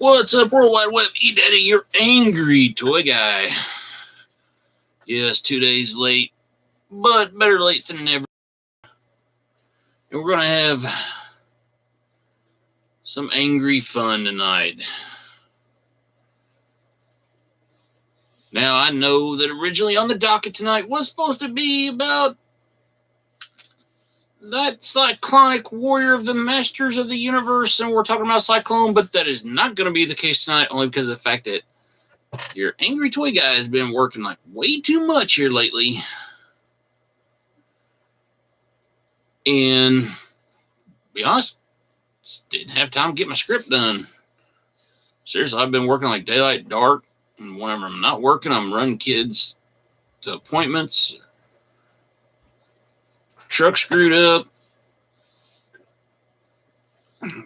What's up, World Wide Web? E-Daddy, your angry toy guy. Yes, 2 days late, but better late than never. And we're going to have some angry fun tonight. Now, I know that originally on the docket tonight was supposed to be about that cyclonic warrior of the masters of the universe, and we're talking about Sy-Klone, but that is not going to be the case tonight, only because of the fact that your angry toy guy has been working like way too much here lately. And to be honest, just didn't have time to get my script done. Seriously, I've been working like daylight dark, and whenever I'm not working, I'm running kids to appointments. Truck screwed up.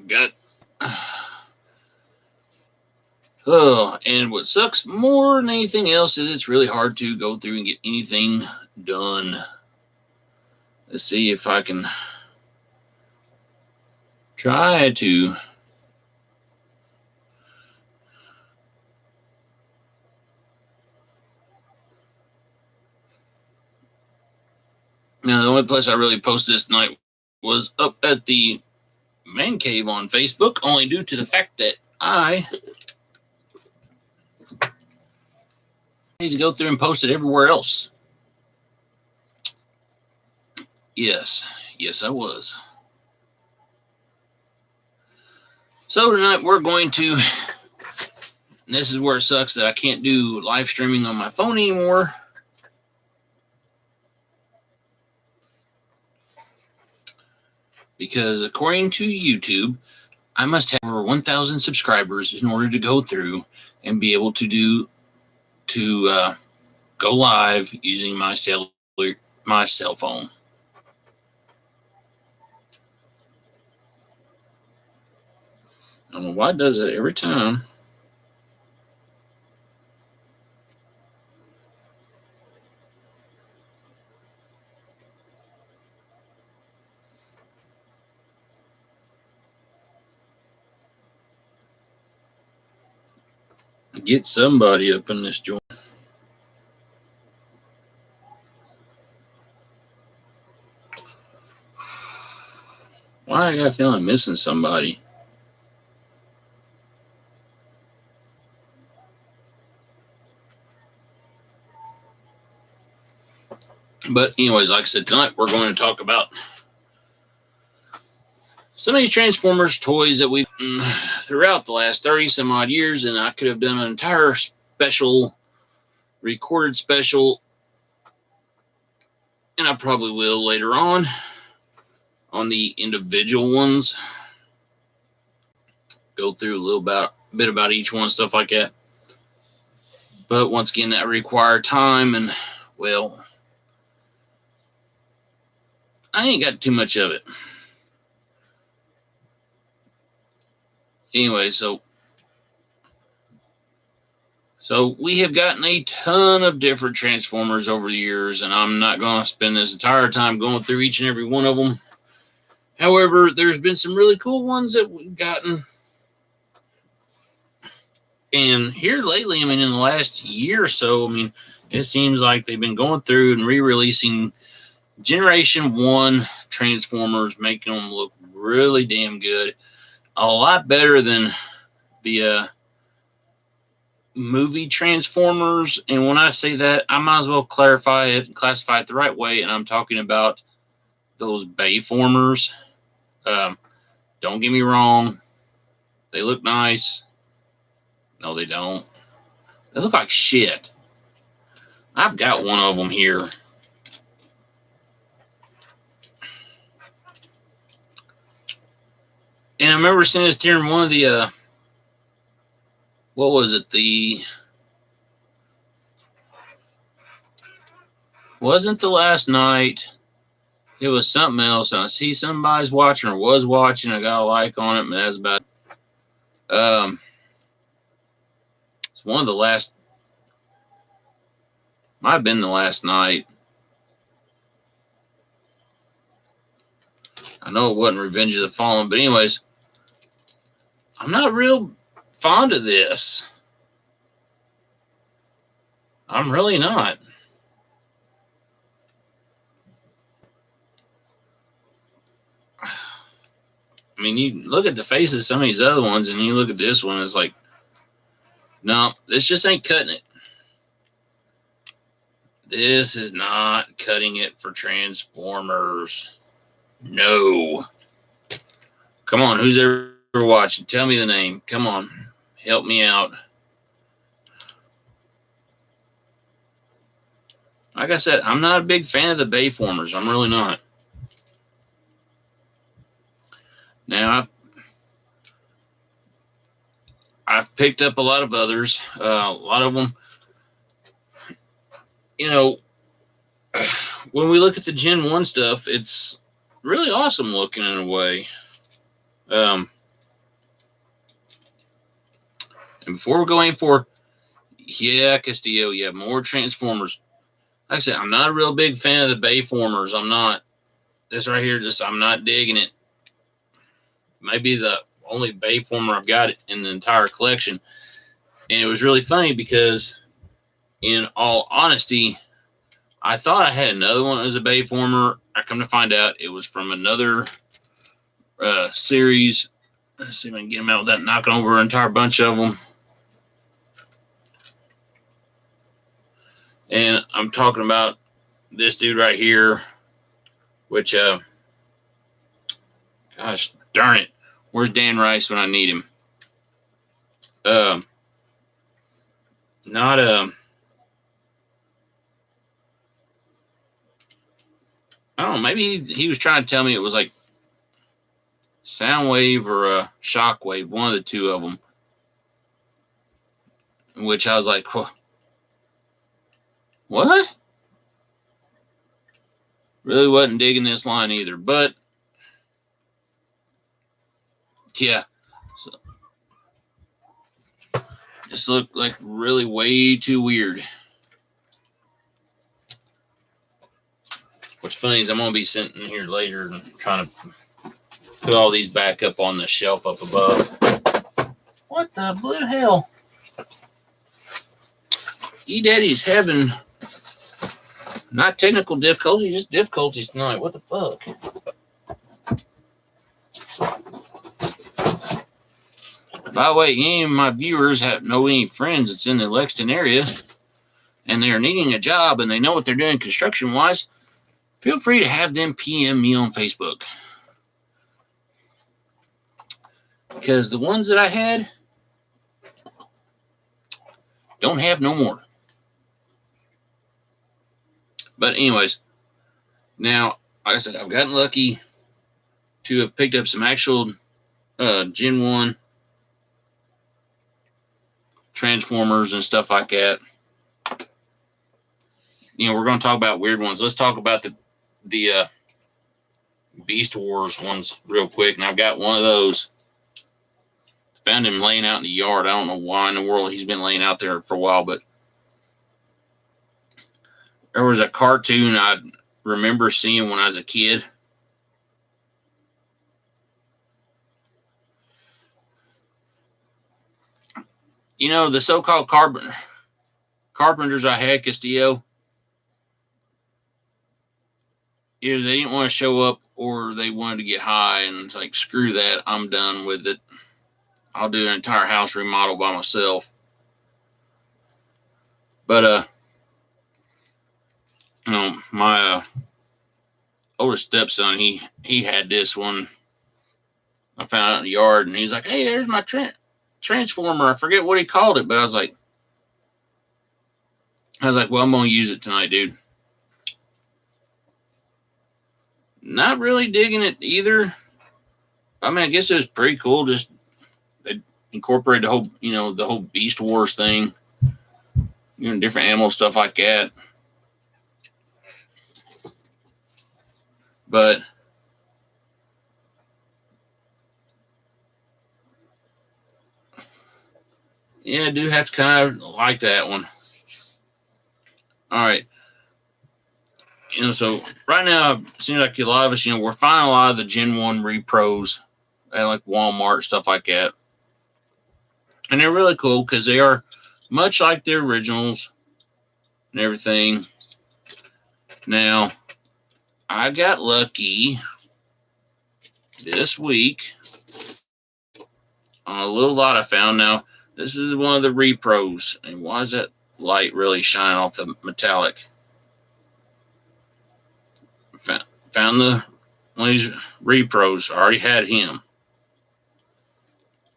Got and what sucks more than anything else is it's really hard to go through and get anything done. Let's see if I can try to now. The only place I really posted this night was up at the Man Cave on Facebook, only due to the fact that I need to go through and post it everywhere else. Yes, I was. So tonight we're going to, and this is where it sucks that I can't do live streaming on my phone anymore. Because according to YouTube, I must have over 1,000 subscribers in order to go through and be able to go live using my cell phone. I don't know why it does it every time. Get somebody up in this joint. Why I got a feeling I'm missing somebody? But anyways, like I said, tonight we're going to talk about some of these Transformers toys that we've throughout the last 30 some odd years, and I could have done an entire special, recorded special, and I probably will later on the individual ones. Go through a little bit about each one, stuff like that. But once again, that required time, and well, I ain't got too much of it. Anyway, so we have gotten a ton of different Transformers over the years, and I'm not going to spend this entire time going through each and every one of them. However, there's been some really cool ones that we've gotten. And here lately, I mean, in the last year or so, I mean, it seems like they've been going through and re-releasing Generation 1 Transformers, making them look really damn good. A lot better than the movie Transformers. And when I say that, I might as well clarify it and classify it the right way. And I'm talking about those Bayformers. Don't get me wrong. They look nice. No, they don't. They look like shit. I've got one of them here. And I remember seeing this during one of the, what was it? Wasn't the last night. It was something else. And I see somebody's watching or was watching. I got a like on it, and that's about it. It's one of the last, might have been the last night. I know it wasn't Revenge of the Fallen, but anyways, I'm not real fond of this. I'm really not. I mean, you look at the faces of some of these other ones, and you look at this one, it's like, no, this just ain't cutting it. This is not cutting it for Transformers. No. Come on, who's ever watching? Tell me the name. Come on. Help me out. Like I said, I'm not a big fan of the Bayformers. I'm really not. Now, I've picked up a lot of others. A lot of them, you know, when we look at the Gen 1 stuff, it's really awesome looking in a way. And before we're going for, yeah, Castillo, yeah, more Transformers. Like I said, I'm not a real big fan of the Bayformers. I'm not. This right here, I'm not digging it. Maybe the only Bayformer I've got in the entire collection. And it was really funny because, in all honesty, I thought I had another one as a Bayformer. I come to find out it was from another series. Let's see if I can get them out without knocking over an entire bunch of them. And I'm talking about this dude right here, which, gosh darn it, where's Dan Rice when I need him? I don't know, maybe he was trying to tell me it was like Soundwave or a Shockwave, one of the two of them. Which I was like, what? Really wasn't digging this line either, but yeah. So, just looked like really way too weird. What's funny is I'm going to be sitting here later and trying to put all these back up on the shelf up above. What the blue hell? E-Daddy's having not technical difficulties, just difficulties tonight. What the fuck? By the way, any of my viewers know any friends that's in the Lexington area and they're needing a job and they know what they're doing construction-wise, feel free to have them PM me on Facebook. Because the ones that I had don't have no more. But anyways, now, like I said, I've gotten lucky to have picked up some actual Gen 1 Transformers and stuff like that. You know, we're going to talk about weird ones. Let's talk about the Beast Wars ones real quick. And I've got one of those. Found him laying out in the yard. I don't know why in the world he's been laying out there for a while, but there was a cartoon I remember seeing when I was a kid. You know, the so-called carpenters I had, Castillo, either they didn't want to show up or they wanted to get high, and it's like, screw that, I'm done with it. I'll do an entire house remodel by myself. But, you know, my oldest stepson, he had this one. I found out in the yard, and he's like, hey, there's my Transformer. I forget what he called it, but I was like, well, I'm going to use it tonight, dude. Not really digging it either. I mean, I guess it was pretty cool. Just they incorporated the whole, you know, the whole Beast Wars thing, you know, different animal stuff like that. But yeah, I do have to kind of like that one. All right. You know, so right now, it seems like a lot of us, you know, we're finding a lot of the Gen 1 repros at like Walmart, stuff like that. And they're really cool because they are much like the originals and everything. Now, I got lucky this week on a little lot I found. Now, this is one of the repros. And why is that light really shining off the metallic? Found one of these repros. I already had him.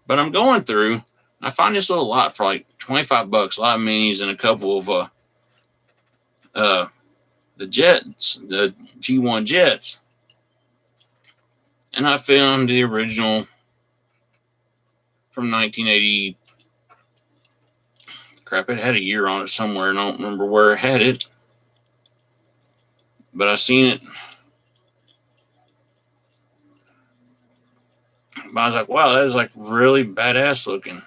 But I'm going through. I find this little lot for like $25. A lot of minis and a couple of the jets, the G1 jets. And I found the original from 1980. Crap, it had a year on it somewhere, and I don't remember where it had it. But I seen it. But I was like, wow, that is like really badass looking.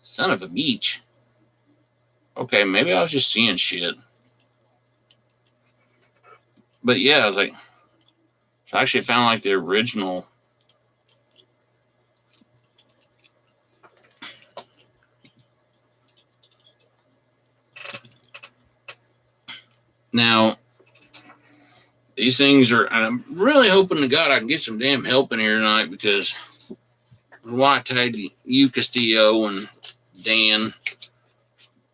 Son of a beach. Okay, maybe I was just seeing shit. But yeah, I was like, so I actually found like the original. Now, these things are, and I'm really hoping to God I can get some damn help in here tonight because why I tagged you, Castillo, and Dan,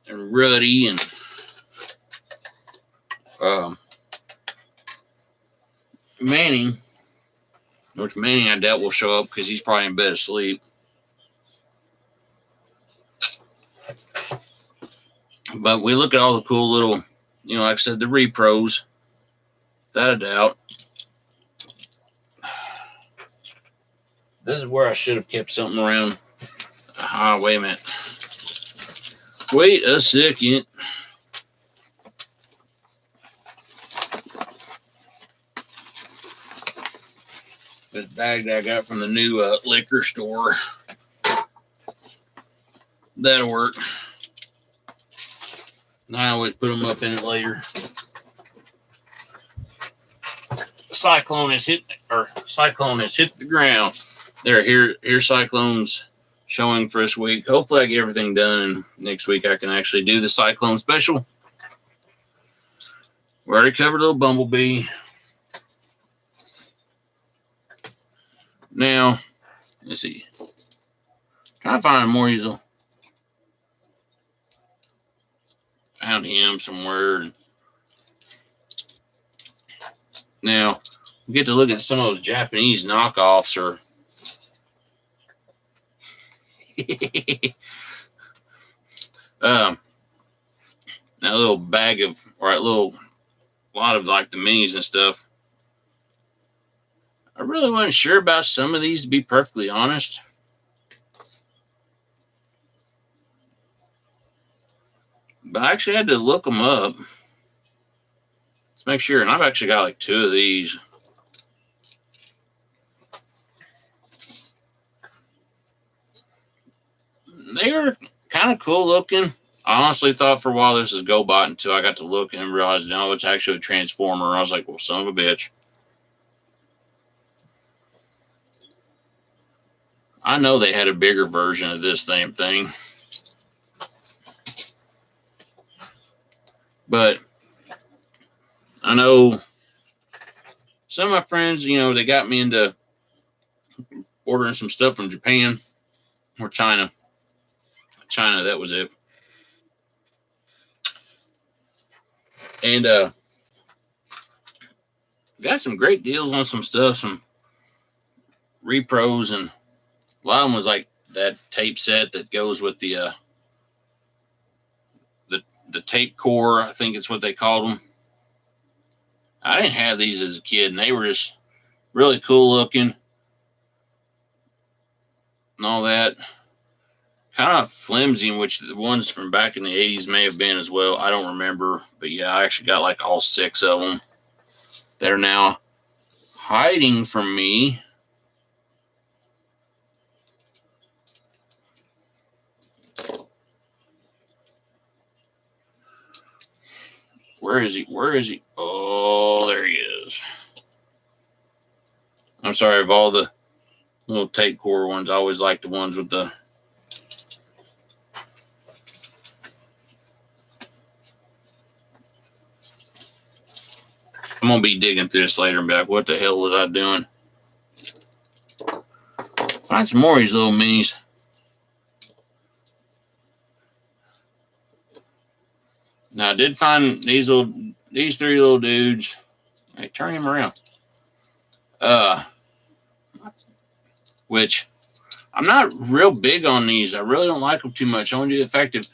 and Ruddy, and Manning, which Manning I doubt will show up because he's probably in bed asleep. But we look at all the cool little, like I said, the repros, without a doubt. This is where I should have kept something around. Wait a minute. Wait a second. This bag that I got from the new liquor store. That'll work. And I always put them up in it later. Sy-Klone has hit the ground. Here's Sy-Klone's showing for this week. Hopefully I get everything done, and next week I can actually do the Sy-Klone special. We already covered little Bumblebee. Now, let's see. Trying to find more easel. Found him somewhere. Now, we get to look at some of those Japanese knockoffs or that little bag of, or a lot of like the minis and stuff. I really wasn't sure about some of these, to be perfectly honest. But I actually had to look them up. Let's make sure. And I've actually got like 2 of these. They were kind of cool looking. I honestly thought for a while this was GoBot until I got to look and realized, no, it's actually a Transformer. I was like, well, son of a bitch. I know they had a bigger version of this same thing. But I know some of my friends, they got me into ordering some stuff from Japan or China. China, that was it. And got some great deals on some stuff, some repros, and a lot of them was like that tape set that goes with the tape core, I think it's what they called them. I didn't have these as a kid, and they were just really cool looking and all that. Kind of flimsy, which the ones from back in the 80s may have been as well. I don't remember. But yeah, I actually got like all 6 of them. They're now hiding from me. Where is he? Oh, there he is. I'm sorry, of all the little tape core ones, I always like the ones with the I'm going to be digging through this later and be like, what the hell was I doing? Find some more of these little minis. Now, I did find these three little dudes. Hey, turn him around. Which I'm not real big on these. I really don't like them too much. Only do effective.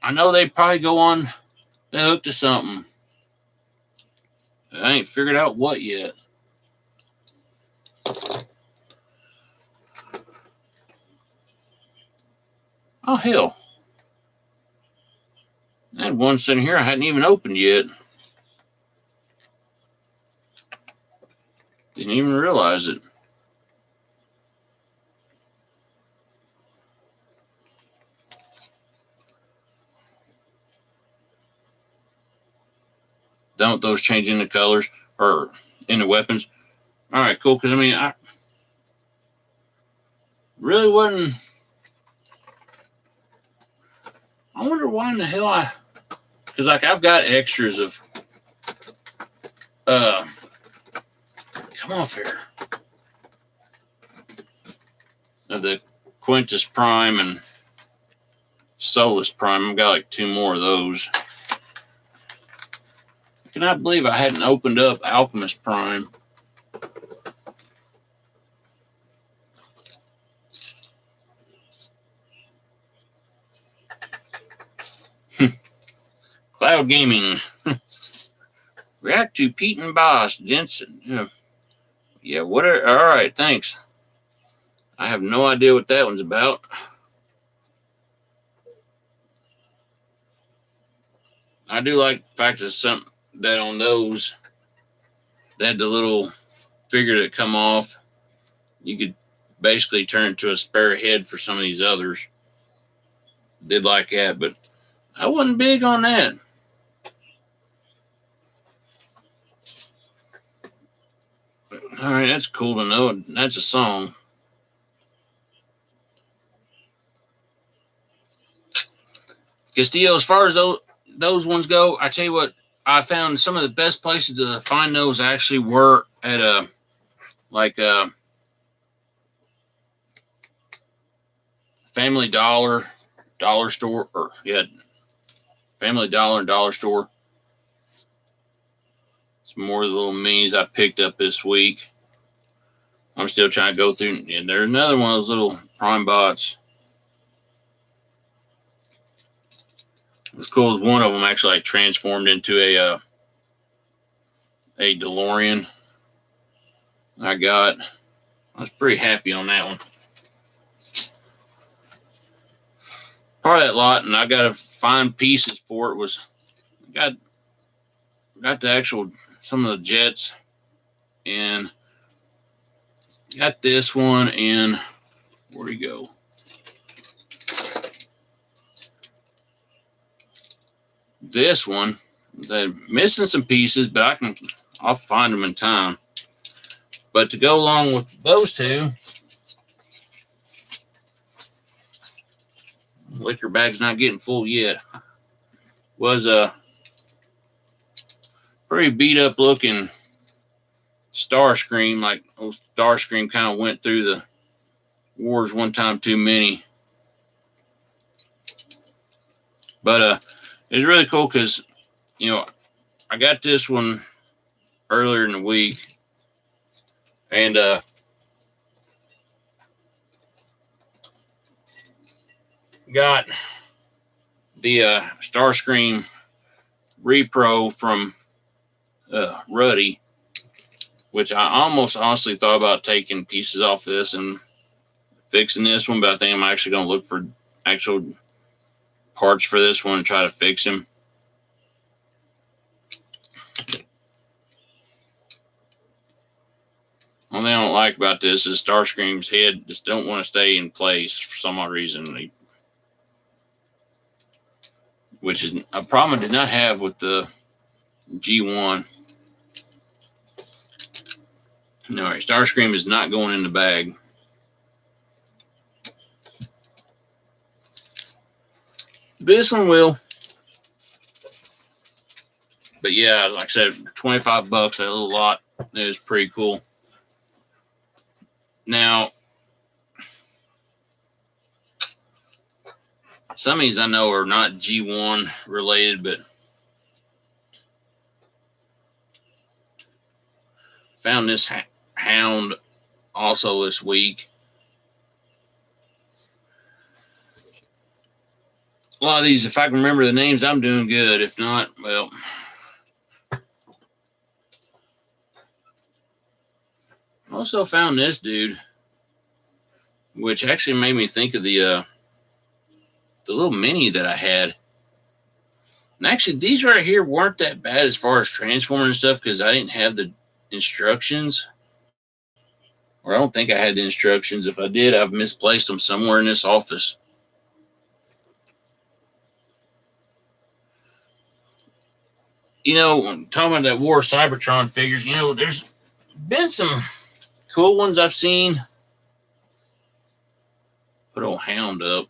I know they probably go on the hook to something. I ain't figured out what yet. Oh, hell. I had one sitting here I hadn't even opened yet. Didn't even realize it. Don't those change into colors or into weapons? All right, cool. Because, I mean, I really wasn't. I wonder why in the hell because, like, I've got extras of. Come on, fair. Of the Quintus Prime and Solus Prime. I've got like 2 more of those. I cannot believe I hadn't opened up Alchemist Prime. Cloud Gaming. React to Pete and Boss. Jensen. Yeah, what are. All right, thanks. I have no idea what that one's about. I do like the fact that on those, they had the little figure that come off. You could basically turn into a spare head for some of these others. Did like that, but I wasn't big on that. All right, that's cool to know. That's a song. Castillo, as far as those ones go, I tell you what, I found some of the best places to find those actually were at a Family Dollar store, or Family Dollar and Dollar Store. Some more of the little minis I picked up this week. I'm still trying to go through, and there's another one of those little Prime bots. As cool as one of them actually like transformed into a DeLorean. I was pretty happy on that one. Part of that lot, and I got to find pieces for it. Got the actual some of the jets, and got this one. And where'd he go? This one, they're missing some pieces, but I'll find them in time. But to go along with those two, liquor bag's not getting full yet, was a pretty beat up looking Starscream. Like Starscream kind of went through the wars one time too many. But it's really cool because, I got this one earlier in the week, and got the Starscream Repro from Ruddy, which I almost honestly thought about taking pieces off this and fixing this one, but I think I'm actually going to look for actual parts for this one and try to fix him. One thing I don't like about this is Starscream's head just don't want to stay in place for some odd reason, which is a problem I did not have with the G1. All right, Starscream is not going in the bag. This one will. But yeah, like I said, $25, a little lot. It was pretty cool. Now, some of these I know are not G1 related, but found this hound also this week. A lot of these, if I can remember the names, I'm doing good. If not, well. Also found this dude, which actually made me think of the little mini that I had. And actually, these right here weren't that bad as far as transforming and stuff because I didn't have the instructions. Or I don't think I had the instructions. If I did, I've misplaced them somewhere in this office. You know, talking about that War of Cybertron figures, you know, there's been some cool ones I've seen. Put old Hound up.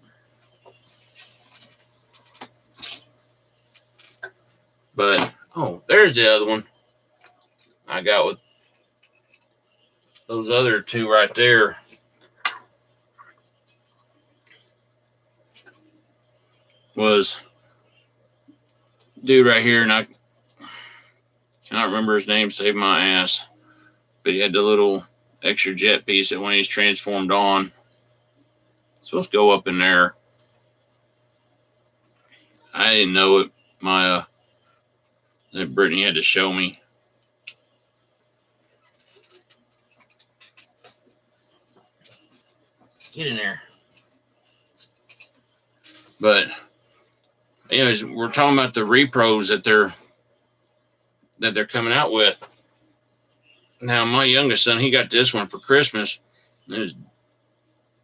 But, oh, there's the other one I got with those other two right there. Was dude right here, and I cannot remember his name, saved my ass. But he had the little extra jet piece that when he's transformed on, it's supposed to go up in there. I didn't know it. That Brittany had to show me. Get in there. But anyways, we're talking about the repros that they're coming out with. Now, my youngest son, he got this one for Christmas. It was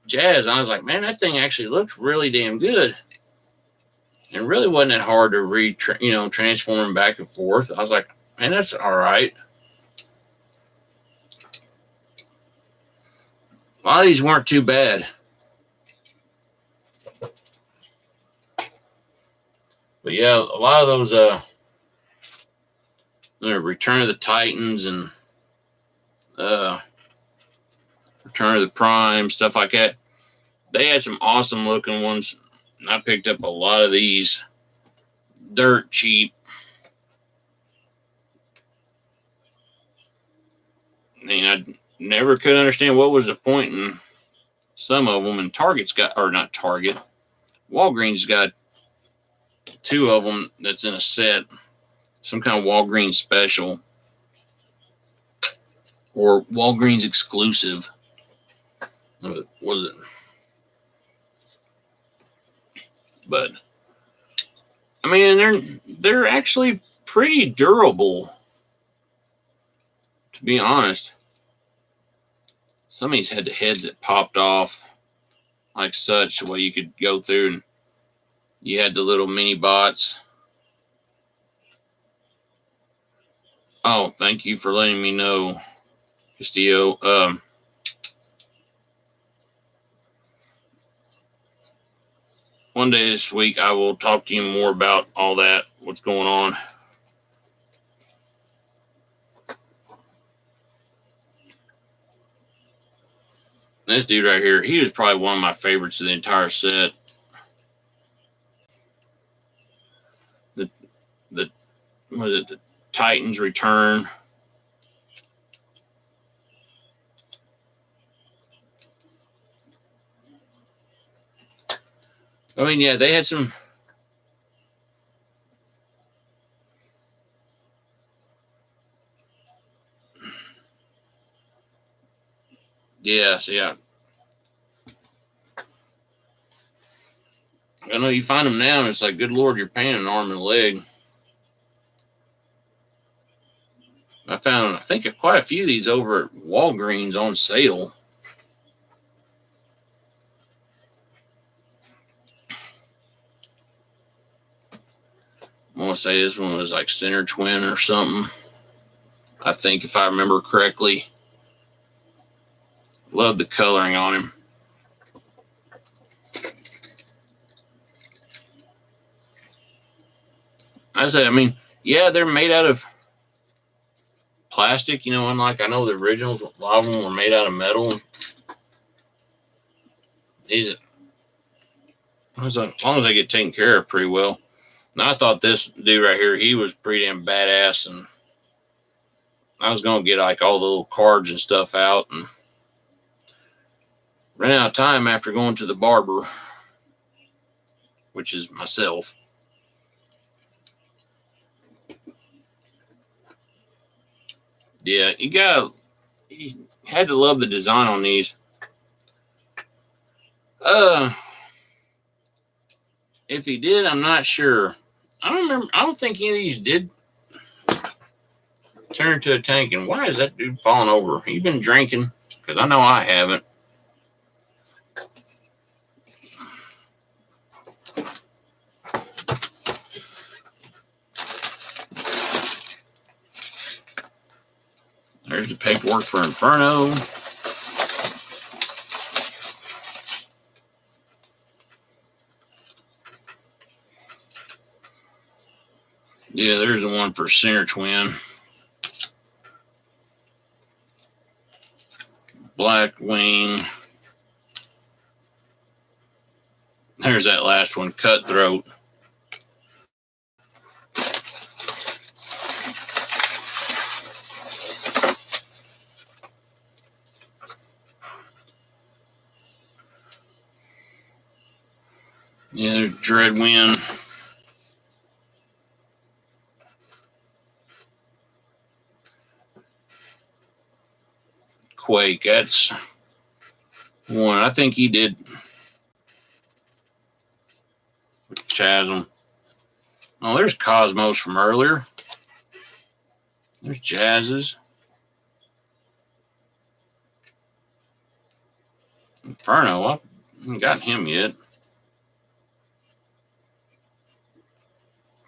Jazz. I was like, man, that thing actually looks really damn good. And really wasn't that hard to transform back and forth. I was like, man, that's all right. A lot of these weren't too bad. But yeah, a lot of those Return of the Titans and Return of the Prime, stuff like that. They had some awesome looking ones. I picked up a lot of these dirt cheap. And I never could understand what was the point in some of them. And Walgreens got two of them that's in a set. Some kind of Walgreens special. Or Walgreens exclusive. What was it? But I mean, they're actually pretty durable, to be honest. Some of these had the heads that popped off like such, the way you could go through, and you had the little mini bots. Oh, thank you for letting me know, Castillo. One day this week, I will talk to you more about all that, what's going on. This dude right here, he was probably one of my favorites of the entire set. The Titans Return. I mean, yeah, they had some. Yes, yeah. I know you find them now, and it's like, good Lord, you're paying an arm and a leg. I found, I think, quite a few of these over at Walgreens on sale. I want to say this one was like Center Twin or something. I think, if I remember correctly. Love the coloring on him. I mean, yeah, they're made out of plastic, unlike I know the originals, a lot of them were made out of metal. These, as long as they get taken care of pretty well. Now, I thought this dude right here, he was pretty damn badass, and I was going to get like all the little cards and stuff out, and ran out of time after going to the barber, which is myself. Yeah, you had to love the design on these. If he did, I'm not sure. I don't remember. I don't think any of these did turn into a tank. And why is that dude falling over? He been drinking? Because I know I haven't. There's the paperwork for Inferno. Yeah, there's the one for Center Twin. Black Wing. There's that last one, Cutthroat. Yeah, there's Dreadwind. Quake, that's one. I think he did with Chasm. Oh, there's Cosmos from earlier. There's Jazz's. Inferno, I haven't got him yet.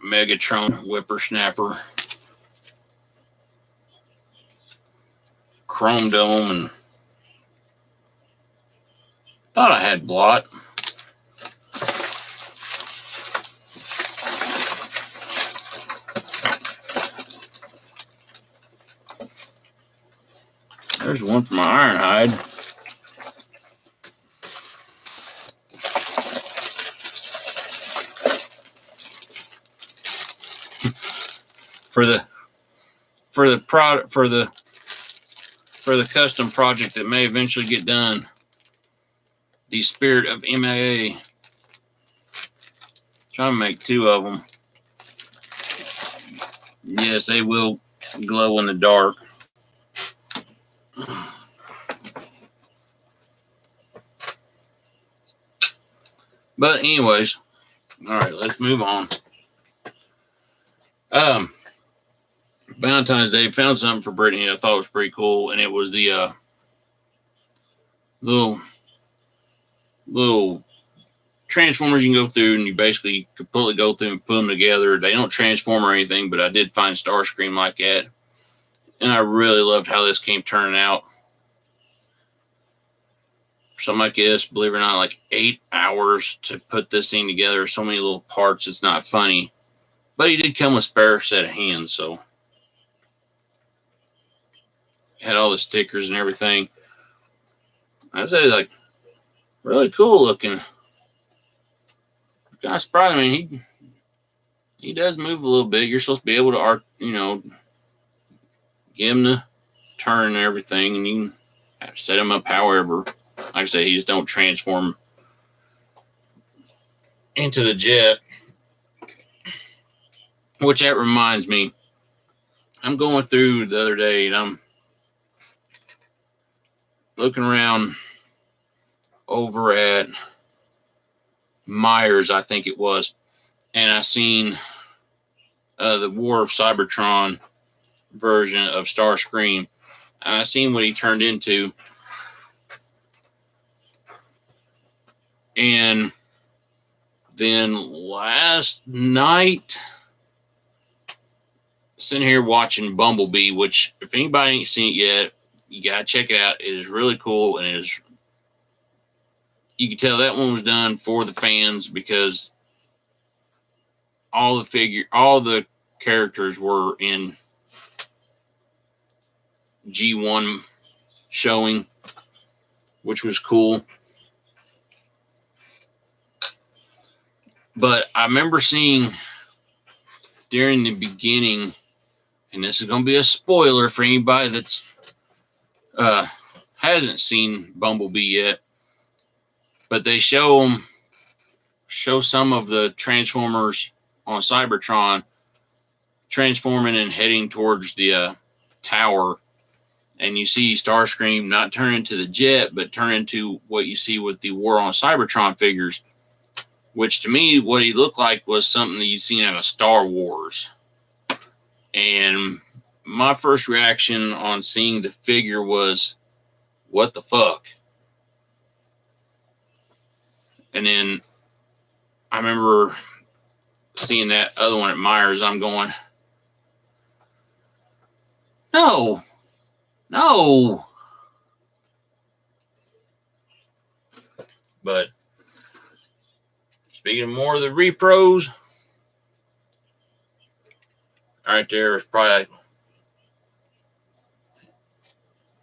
Megatron, Whippersnapper. Chrome Dome, and thought I had Blot. There's one for my Ironhide. For the custom project that may eventually get done, the Spirit of MAA. Trying to make two of them. Yes, they will glow in the dark. But anyways, all right, let's move on. Valentine's Day, found something for Brittany I thought was pretty cool, and it was the little transformers you can go through, and you basically completely go through and put them together. They don't transform or anything, but I did find Starscream like that, and I really loved how this came turning out. Something like this, believe it or not, like 8 hours to put this thing together. So many little parts, it's not funny. But he did come with a spare set of hands, so had all the stickers and everything. I say, like, really cool looking. Kind of surprised. I mean, he does move a little bit. You're supposed to be able to, give him the turn and everything, and you can set him up however. Like I say, he just don't transform into the jet. Which that reminds me, I'm going through the other day, and I'm looking around over at Myers, I think it was, and I seen the War of Cybertron version of Starscream, and I seen what he turned into. And then last night, sitting here watching Bumblebee, which if anybody ain't seen it yet, You gotta check it out. It is really cool, and it is. You can tell that one was done for the fans because all the characters were in G1 showing, which was cool. But I remember seeing during the beginning, and this is going to be a spoiler for anybody that's hasn't seen Bumblebee yet, but they show some of the Transformers on Cybertron transforming and heading towards the tower, and you see Starscream not turn into the jet, but turn into what you see with the War on Cybertron figures, which to me, what he looked like was something that you'd seen out of Star Wars. And my first reaction on seeing the figure was, what the fuck? And then I remember seeing that other one at Myers. I'm going, no. But speaking more of the repros, right there is probably,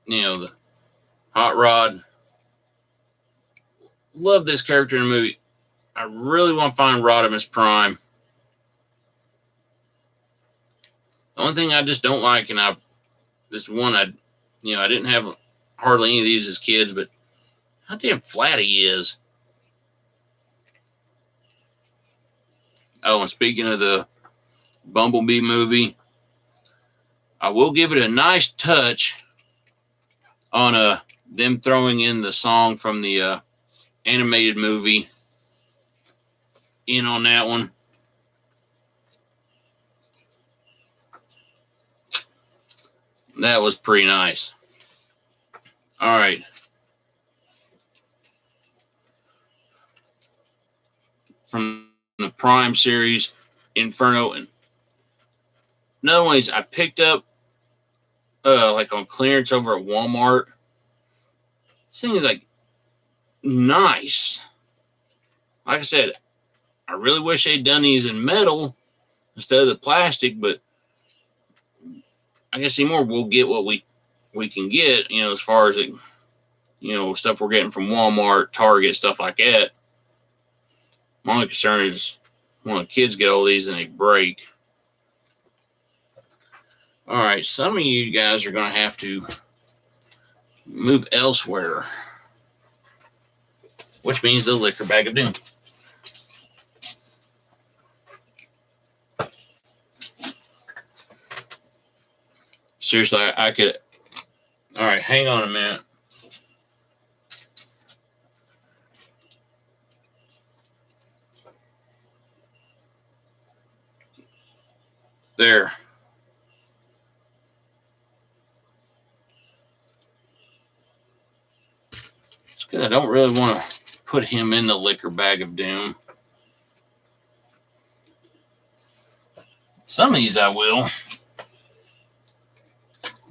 the Hot Rod. Love this character in the movie. I really want to find Rodimus Prime. The only thing I just don't like, and I didn't have hardly any of these as kids, but how damn flat he is. Oh, and speaking of the Bumblebee movie, I will give it a nice touch on them throwing in the song from the animated movie in on that one. That was pretty nice. All right. From the Prime series, Inferno, and another one is I picked up like on clearance over at Walmart. This thing is like nice. Like I said, I really wish they'd done these in metal instead of the plastic, but I guess anymore we'll get what we can get, as far as stuff we're getting from Walmart, Target, stuff like that. My only concern is when the kids get all these and they break. All right, some of you guys are going to have to move elsewhere, which means the liquor bag of doom. Seriously, I could. All right, hang on a minute. There. It's good. I don't really want to put him in the liquor bag of doom. Some of these I will.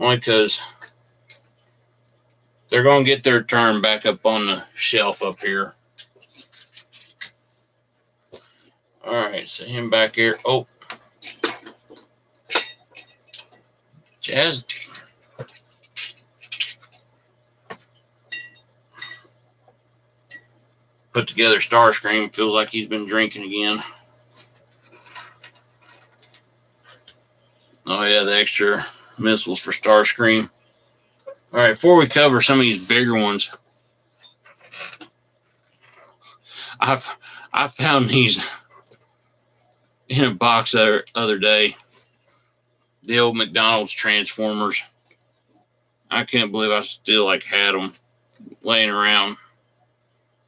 Only because they're going to get their turn back up on the shelf up here. All right, so him back here. Oh. Jazz. Put together Starscream. Feels like he's been drinking again. Oh, yeah, the extra missiles for Starscream. All right, before we cover some of these bigger ones, I found these in a box the other day. The old McDonald's Transformers. I can't believe I still had them laying around.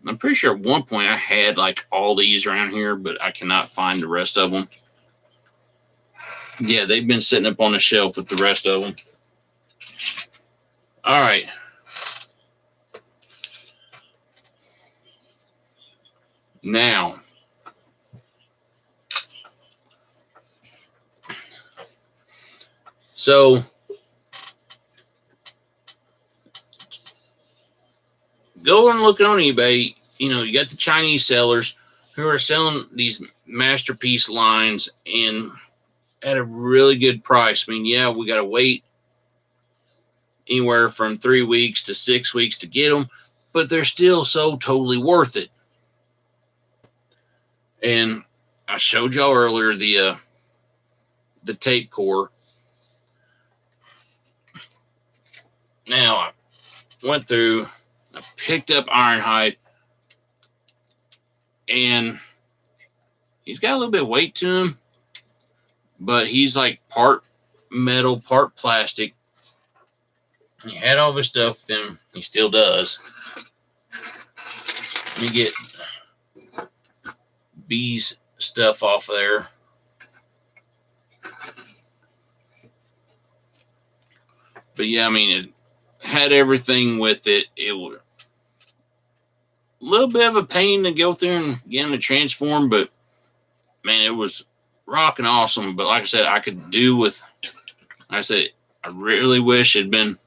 I'm pretty sure at one point I had all these around here, but I cannot find the rest of them. Yeah, they've been sitting up on the shelf with the rest of them. All right. Now, so go and look on eBay. You know, you got the Chinese sellers who are selling these masterpiece lines and at a really good price. I mean, yeah, we got to wait anywhere from 3 weeks to 6 weeks to get them, but they're still so totally worth it. And I showed y'all earlier the tape core. Now I went through, I picked up Ironhide, and he's got a little bit of weight to him, but he's like part metal, part plastic. He had all this stuff with him. He still does. Let me get B's stuff off of there. But yeah, I mean, it had everything with it. It was a little bit of a pain to go through and get him to transform, but man, it was rocking awesome. But like I said, I could do with, like I said, I really wish it had been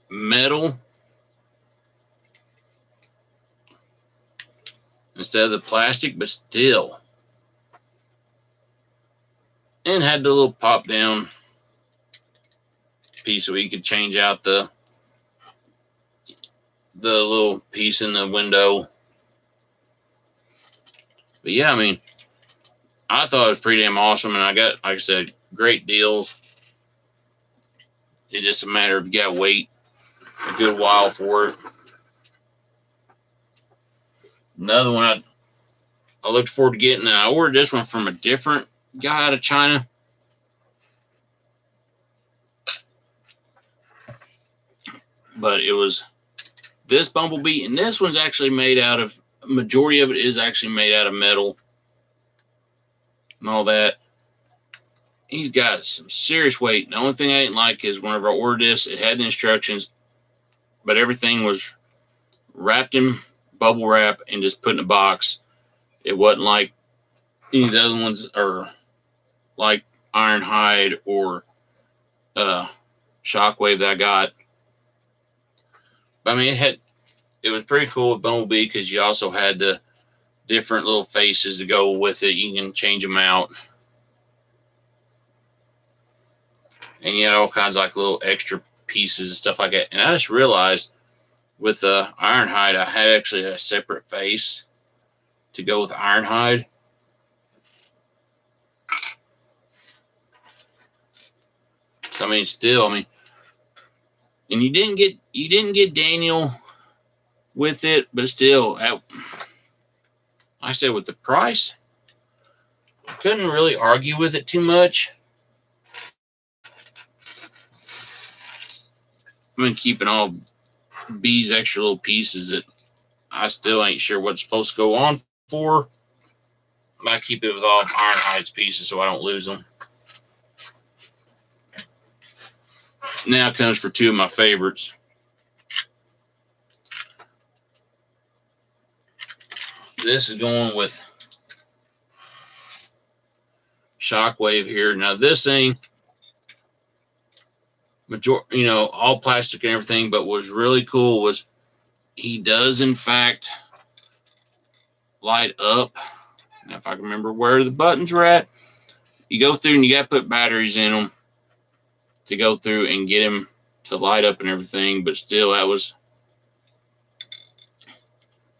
metal instead of the plastic, but still. And had the little pop down piece so you could change out the little piece in the window. But yeah, I mean, I thought it was pretty damn awesome, and I got, like I said, great deals. It's just a matter of you got to wait a good while for it. Another one I looked forward to getting, and I ordered this one from a different guy out of China. But it was this Bumblebee, and this one's actually made out of, majority of it is actually made out of metal and all that. He's got some serious weight. The only thing I didn't like is whenever I ordered this, it had the instructions, but everything was wrapped in bubble wrap and just put in a box. It wasn't like any of the other ones, or like Ironhide or Shockwave that I got. But I mean, it was pretty cool with Bumblebee because you also had the different little faces to go with it. You can change them out. And you had all kinds of like little extra pieces and stuff like that. And I just realized with Ironhide, I had actually a separate face to go with Ironhide. So I mean, still, I mean, and you didn't get Daniel with it, but still, I said with the price, I couldn't really argue with it too much. I'm been keeping all B's extra little pieces that I still ain't sure what's supposed to go on for. I keep it with all Ironhide's pieces so I don't lose them. Now comes for two of my favorites. This is going with Shockwave here. Now this thing, all plastic and everything, but what's really cool was he does in fact light up. Now if I can remember where the buttons were at, you go through and you got to put batteries in them to go through and get him to light up and everything, but still that was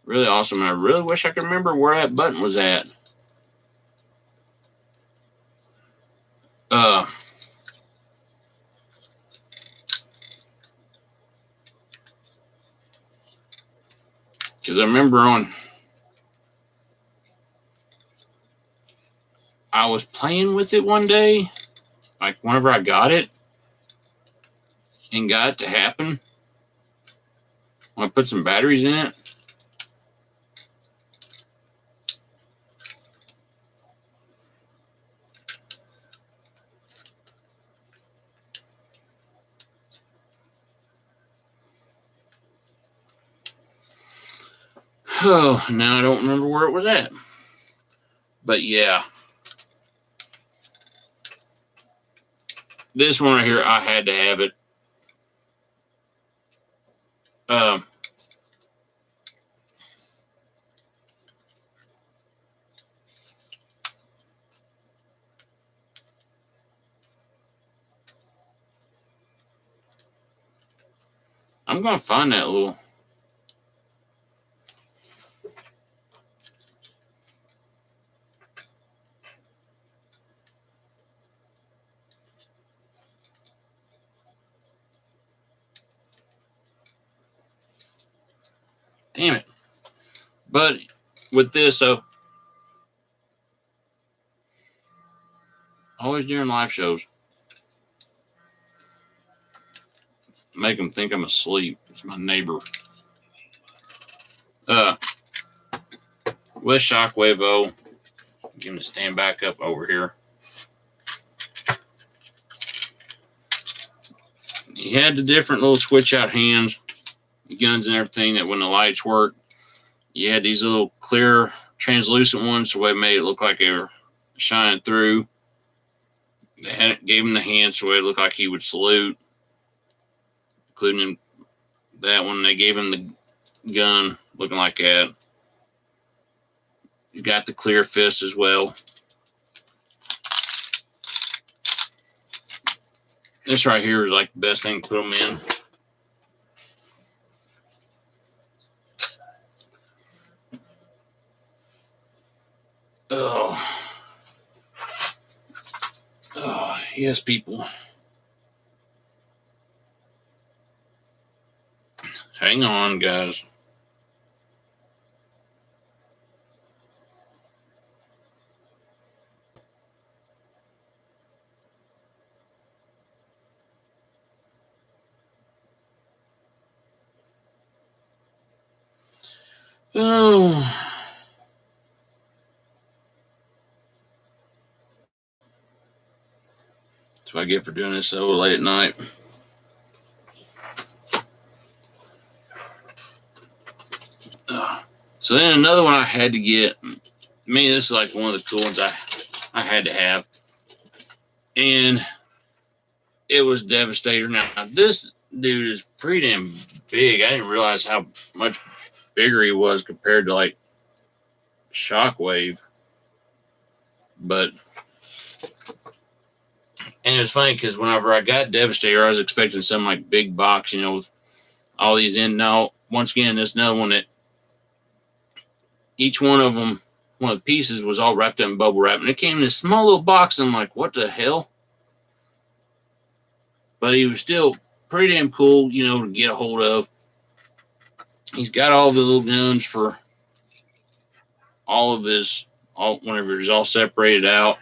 really awesome. And I really wish I could remember where that button was at. Because I remember I was playing with it one day, like whenever I got it and got it to happen, when I put some batteries in it. Oh, now I don't remember where it was at. But yeah. This one right here, I had to have it. Um, I'm going to find that little. Damn it. But with this, so always during live shows, make them think I'm asleep. It's my neighbor. With Shockwave O, give him to stand back up over here. He had the different little switch out hands, guns and everything that when the lights work, you had these little clear translucent ones, so it made it look like they were shining through. They gave him the hands so it looked like he would salute, including that one. They gave him the gun looking like that. You got the clear fist as well. This right here is like the best thing to put them in. Oh, yes, people. Hang on, guys. Oh. That's what I get for doing this so late at night. So then another one I had to get. I mean, this is like one of the cool ones I had to have. And it was Devastator. Now, this dude is pretty damn big. I didn't realize how much bigger he was compared to like Shockwave. But, and it's funny because whenever I got Devastator, I was expecting some like big box, you know, with all these in. Now, once again, this another one that each one of them, one of the pieces was all wrapped up in bubble wrap. And it came in this small little box. And I'm like, what the hell? But he was still pretty damn cool, you know, to get a hold of. He's got all the little guns for all of his, whenever he's all separated out.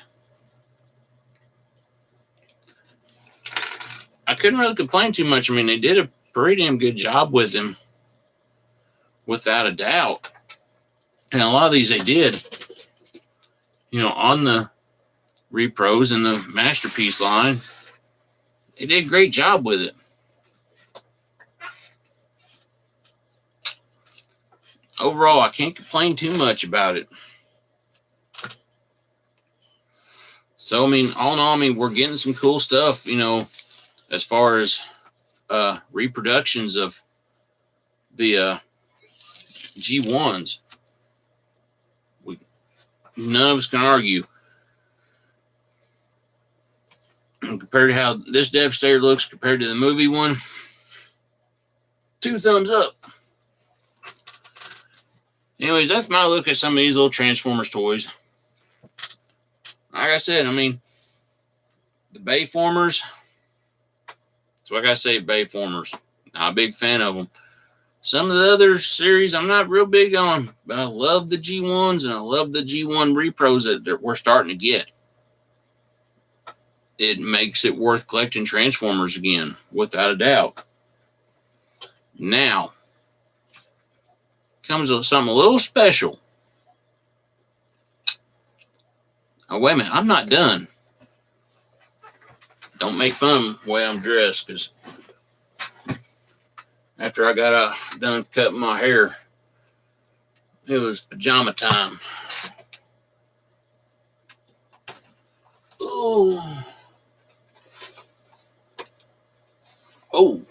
I couldn't really complain too much. I mean, they did a pretty damn good job with him, without a doubt. And a lot of these they did, you know, on the repros and the Masterpiece line. They did a great job with it. Overall, I can't complain too much about it. So, I mean, all in all, I mean, we're getting some cool stuff, you know, as far as reproductions of the G1s. None of us can argue. And compared to how this Devastator looks compared to the movie one, 2 thumbs up. Anyways, that's my look at some of these little Transformers toys. Like I said, I mean, the Bayformers, that's what I gotta say, Bayformers. Not a big fan of them. Some of the other series I'm not real big on, but I love the G1s and I love the G1 repros that we're starting to get. It makes it worth collecting Transformers again, without a doubt. Now, comes with something a little special. Oh, wait a minute, I'm not done. Don't make fun of the way I'm dressed, because after I got done cutting my hair, it was pajama time. Oh. Oh.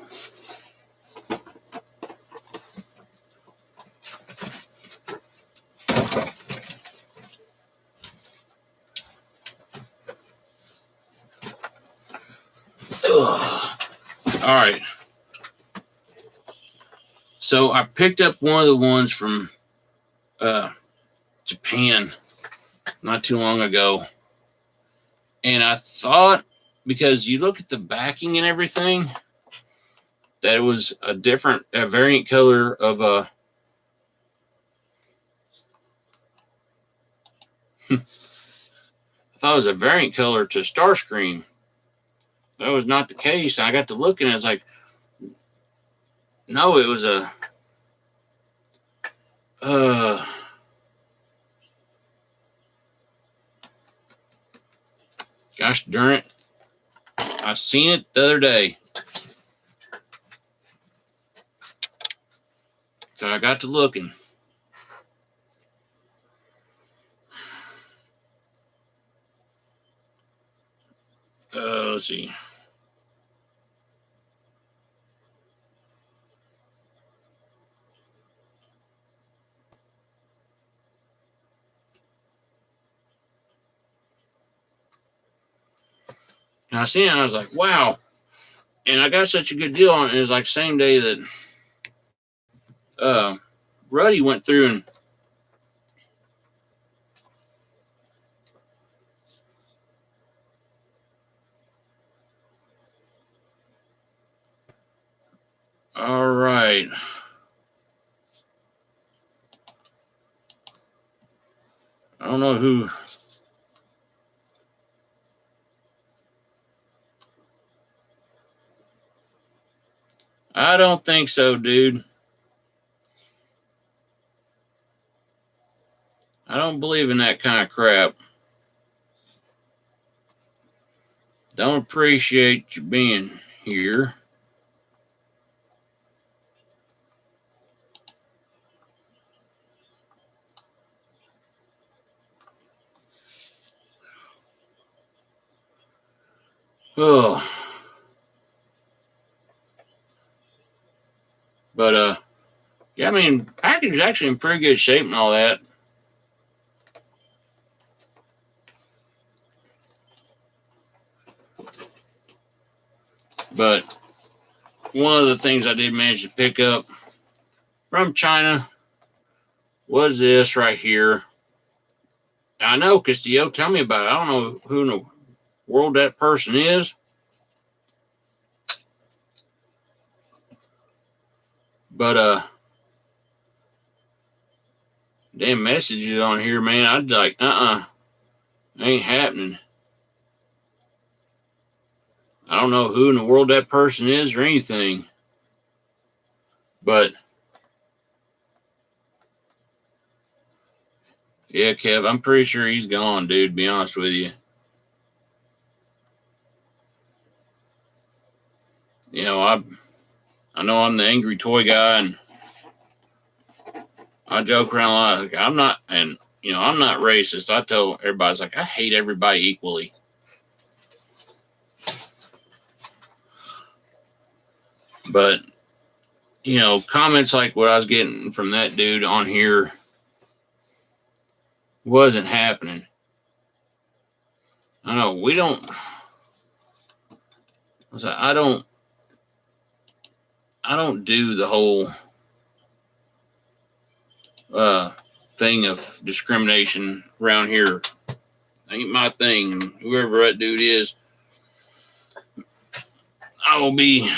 Ugh. All right. So I picked up one of the ones from Japan not too long ago. And I thought, because you look at the backing and everything, that it was a variant color of a. I thought it was a variant color to Starscream. That was not the case. I got to looking, and I was like, no, it was a. Gosh darn it. I seen it the other day. So I got to looking. Let's see. And I seen it and I was like, wow. And I got such a good deal on it. It was like same day that Ruddy went through and all right. I don't know who. I don't think so, dude. I don't believe in that kind of crap. Don't appreciate you being here. Oh. But yeah, I mean, package is actually in pretty good shape and all that. But one of the things I did manage to pick up from China was this right here. I know, Castillo, tell me about it. I don't know who in the world that person is. But damn messages on here, man. I'd like, ain't happening. I don't know who in the world that person is or anything. But yeah, Kev, I'm pretty sure he's gone, dude, to be honest with you. You know, I know I'm the angry toy guy, and I joke around a lot. Like, I'm not racist. I tell everybody, like, I hate everybody equally. But, you know, comments like what I was getting from that dude on here wasn't happening. I know we don't. I don't do the whole thing of discrimination around here. Ain't my thing. And whoever that dude is, I will be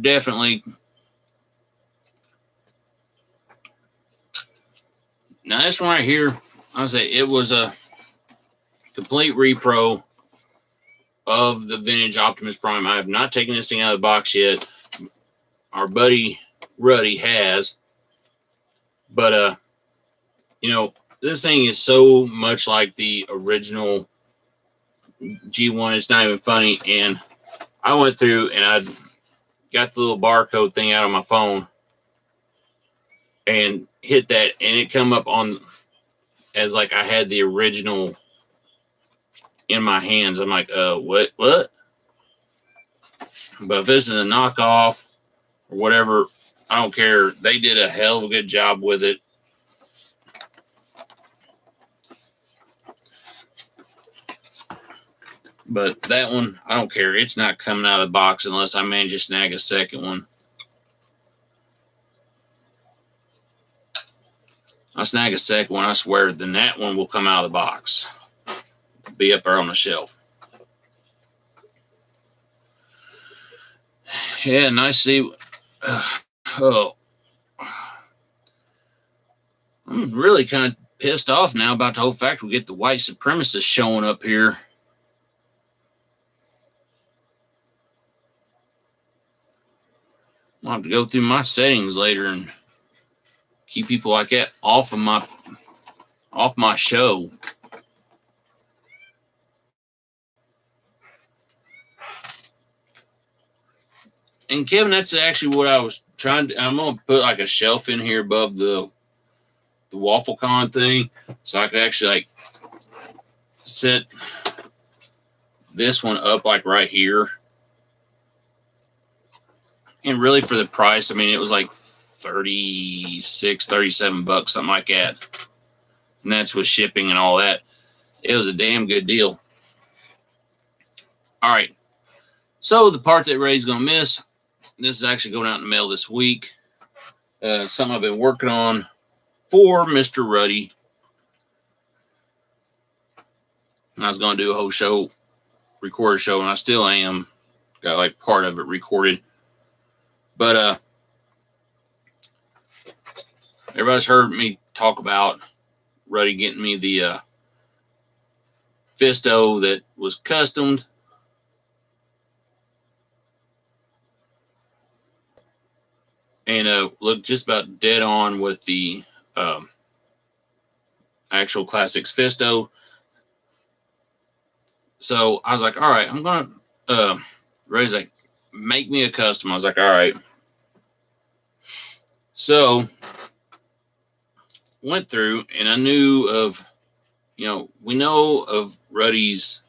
definitely. Now this one right here, I'll say it was a complete repro of the vintage Optimus Prime. I have not taken this thing out of the box yet. Our buddy Ruddy has. But you know, this thing is so much like the original G1, it's not even funny. And I went through and I got the little barcode thing out on my phone and hit that, and it come up on as like I had the original in my hands. I'm like, what? But if this is a knockoff or whatever, I don't care. They did a hell of a good job with it. But that one, I don't care. It's not coming out of the box unless I manage to snag a second one. I snag a second one, I swear, then that one will come out of the box. Be up there on the shelf. Yeah, nice to see. Oh, I'm really kind of pissed off now about the whole fact we get the white supremacists showing up here. I'll have to go through my settings later and keep people like that off my show. And Kevin, that's actually what I was trying to. I'm gonna put like a shelf in here above the waffle con thing, so I could actually like set this one up like right here. And really, for the price, I mean, it was like $36, $37, something like that. And that's with shipping and all that. It was a damn good deal. All right. So the part that Ray's going to miss, this is actually going out in the mail this week. Something I've been working on for Mr. Ruddy. And I was going to do a whole show, record a show, and I still am. Got like part of it recorded. But everybody's heard me talk about Ruddy getting me the Fisto that was customed. And looked just about dead on with the actual Classics Fisto. So I was like, all right, I'm going to, Ray's like, make me a custom. I was like, all right. So went through and I knew of, we know of Ruddy's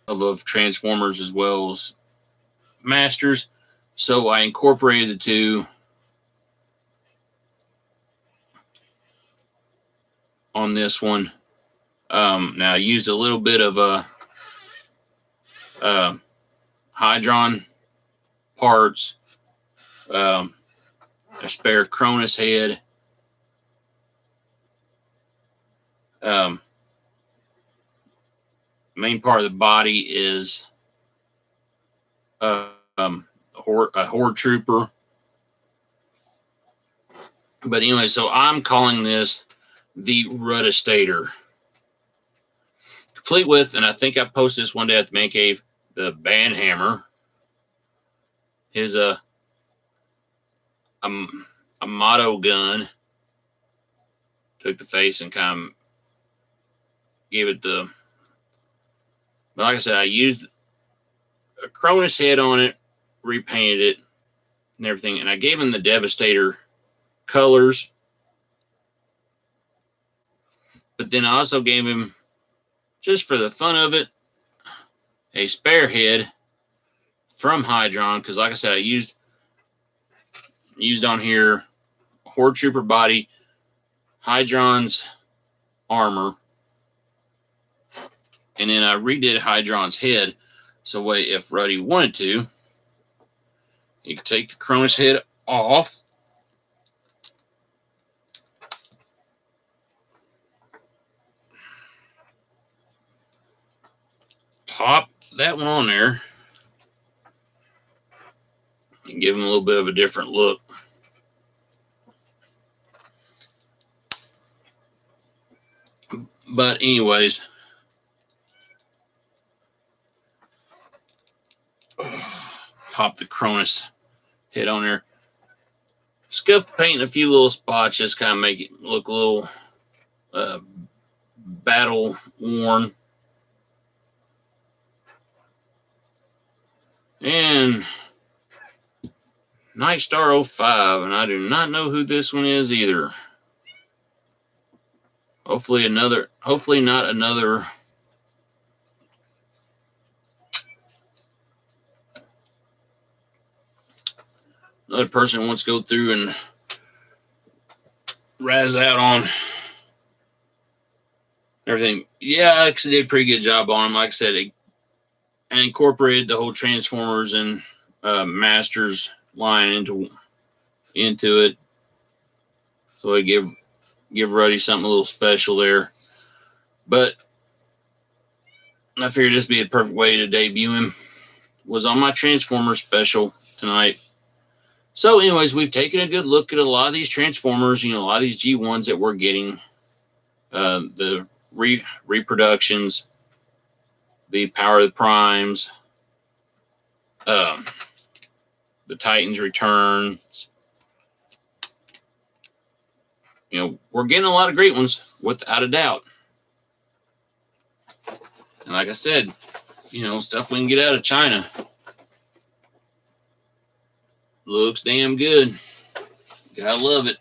of Transformers as well as Masters. So I incorporated the two on this one. Now I used a little bit of Hydron parts, a spare Cronus head, main part of the body is a Horde Trooper. But anyway, so I'm calling this the Rudistator. Complete with, and I think I posted this one day at the Man Cave, the Band Hammer. His a motto gun. Took the face and kind of gave it the. But like I said, I used a Cronus head on it, repainted it, and everything, and I gave him the Devastator colors. But then I also gave him, just for the fun of it, a spare head from Hydron, because like I said, I used on here Horde Trooper body, Hydron's armor, and then I redid Hydron's head. So if Ruddy wanted to, he could take the Cronus head off, pop that one on there, and give him a little bit of a different look. But anyways, pop the Cronus head on there. Scuff the paint in a few little spots, just kind of make it look a little battle worn. And Night Star 05, and I do not know who this one is either. Hopefully not another person wants to go through and razz out on everything. Yeah, I actually did a pretty good job on them. Like I said, I incorporated the whole Transformers and Masters line into it. So I give Ruddy something a little special there. But I figured this would be a perfect way to debut him. Was on my Transformers special tonight. So anyways, we've taken a good look at a lot of these Transformers, a lot of these G1s that we're getting. The reproductions, the Power of the Primes, the Titans Returns. We're getting a lot of great ones, without a doubt. And like I said, stuff we can get out of China. Looks damn good. Gotta love it.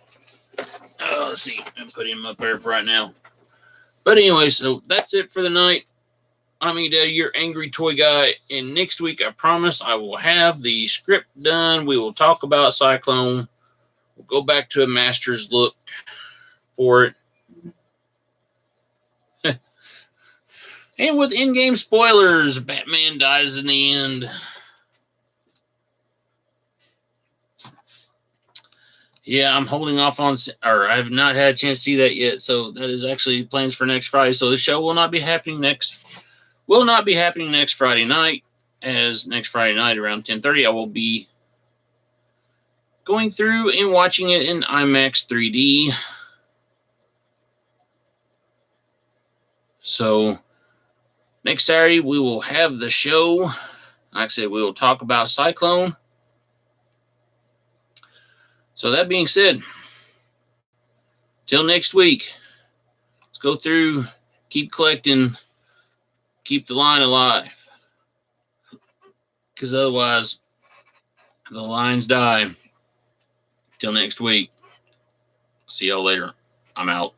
Let's see. I'm putting him up there for right now. But anyway, so that's it for the night. I'm Daddy, your angry toy guy. And next week, I promise I will have the script done. We will talk about Sy-Klone. We'll go back to a master's look for it. And with in-game spoilers, Batman dies in the end. Yeah, I'm holding off on, or I have not had a chance to see that yet. So that is actually plans for next Friday. So the show will not be happening next Friday night. As next Friday night around 10:30, I will be going through and watching it in IMAX 3D. So next Saturday, we will have the show. Like I said, we will talk about Sy-Klone. So that being said, till next week, let's go through, keep collecting, keep the line alive. Because otherwise, the lines die. Till next week. See y'all later. I'm out.